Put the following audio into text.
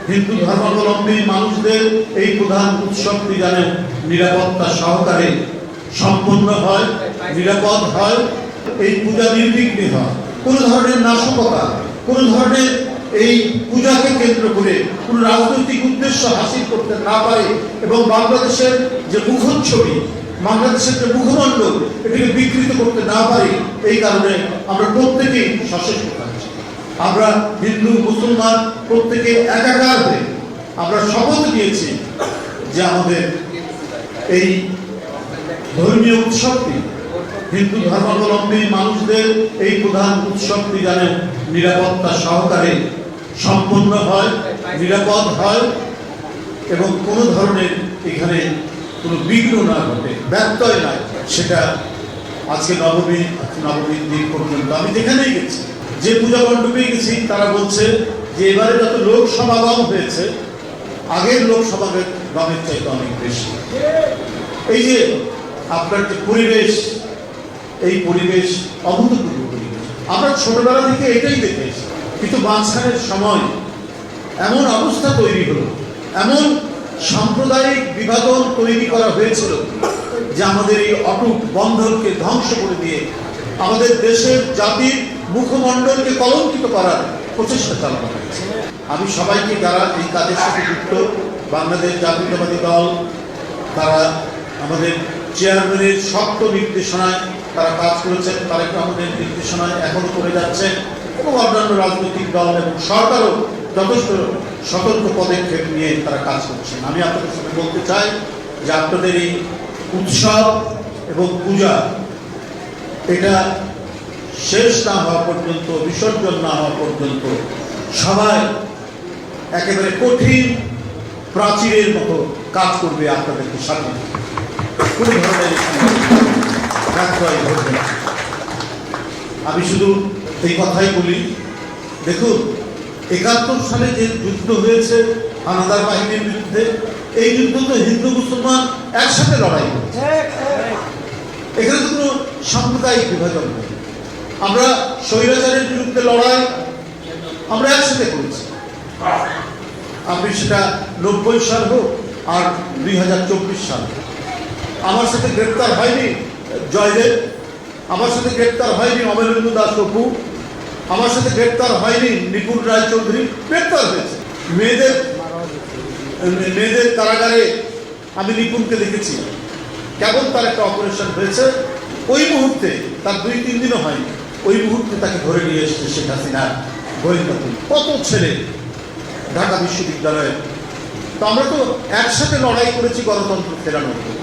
হিন্দু ধর্মাবলম্বী মানুষদের এই প্রধান উৎসবটি যেন নিরাপত্তা সহকারে সম্পন্ন হয়, নিরাপদ হয়, এই পূজা নির্বিঘ্নে হয়, কোনো ধরনের নাশকতা, কোনো ধরনের এই পূজাকে কেন্দ্র করে কোনো রাজনৈতিক উদ্দেশ্য হাসিল করতে না পারে এবং বাংলাদেশের যে মুখচ্ছবি, বাংলাদেশের যে মুখমণ্ডল এটাকে বিকৃত করতে না পারে, এই কারণে আমরা প্রত্যেকেই সচেষ্ট থাকছি। আমরা হিন্দু মুসলমান প্রত্যেকে একাকার হয়ে আমরা শপথ নিয়েছি যে আমাদের এই ধর্মীয় উৎসবটি, হিন্দু ধর্মাবলম্বী মানুষদের এই প্রধান উৎসবটি যেন নিরাপত্তা সহকারে সম্পন্ন হয়, নিরাপদ হয় এবং কোনো ধরনের এখানে কোনো বিঘ্ন না ঘটে, ব্যত্যয় নাই। সেটা আজকে নবমীর দিন পর্যন্ত আমি যেখানেই গেছি, যে পূজা মণ্ডপেই গেছি, তারা বলছে যে এবারে যত লোক সমাগম হয়েছে আগের লোক সমাগমের চাইতে অনেক বেশি। এই যে আপনার যে পরিবেশ, এই পরিবেশ অভূতপূর্ব পরিবেশ। আমরা ছোটবেলা থেকে এটাই দেখে এসেছি, কিন্তু মাঝখানের সময় এমন অবস্থা তৈরি হলো, এমন সাম্প্রদায়িক বিভাজন তৈরি করা হয়েছিল যে আমাদের এই অটুট বন্ধনকে ধ্বংস করে দিয়ে আমাদের দেশের জাতির মুখমণ্ডলকে কলঙ্কিত করার প্রচেষ্টা চালানো হয়েছে। আমি সবাইকে যারা এই কাজের সাথে যুক্ত, বাংলাদেশ জাতীয়তাবাদী দল, তারা আমাদের চেয়ারম্যানের শক্ত নির্দেশনায় তারা কাজ করেছেন, তারেক রহমানের নির্দেশনায় এখনো করে যাচ্ছেন এবং অন্যান্য রাজনৈতিক দল এবং সরকারও যথেষ্ট সতর্ক পদক্ষেপ নিয়ে তারা কাজ করছেন। আমি আপনাদের সাথে বলতে চাই যে আপনাদের এই উৎসব এবং পূজা এটা শেষ না হওয়া পর্যন্ত, বিসর্জন না হওয়া পর্যন্ত সবাই একেবারে কঠিন প্রাচীরের মতো কাজ করবে আপনাদেরকে সাথে, কোনো ধরনের ব্যত্যয় ঘটবে না। আমি শুধু এই কথাই বলি, দেখুন ৭১ সালে যে যুদ্ধ হয়েছে হানাদার বাহিনীর বিরুদ্ধে, এই যুদ্ধ তো হিন্দু মুসলমান একসাথে লড়াই করেছে, এখানে তো কোনো সাম্প্রদায়িক বিভাজন নেই। আমরা স্বৈরাচারের বিরুদ্ধে লড়াই আমরা একসাথে করেছি। আপনি সেটা ৯০ সাল হোক আর ২০২৪ সাল। আমার সাথে গ্রেপ্তার হয়নি জয়দেব, আমার সাথে গ্রেপ্তার হয়নি অমরেন্দ্র দাস অপু, আমার সাথে গ্রেপ্তার হয়নি নিপুণ রায়চৌধুরী, গ্রেপ্তার হয়েছে। মেয়েদের কারাগারে আমি নিপুণকে দেখেছি, কেবল তার একটা অপারেশন হয়েছে, ওই মুহূর্তে তার ২-৩ দিনও হয়নি, ওই মুহূর্তে তাকে ধরে নিয়ে এসেছে শেখ হাসিনার গোয়েন্দা। কত ছেলে ঢাকা বিশ্ববিদ্যালয়ে, তো আমরা তো একসাথে লড়াই করেছি গণতন্ত্র ফেরানোর জন্য।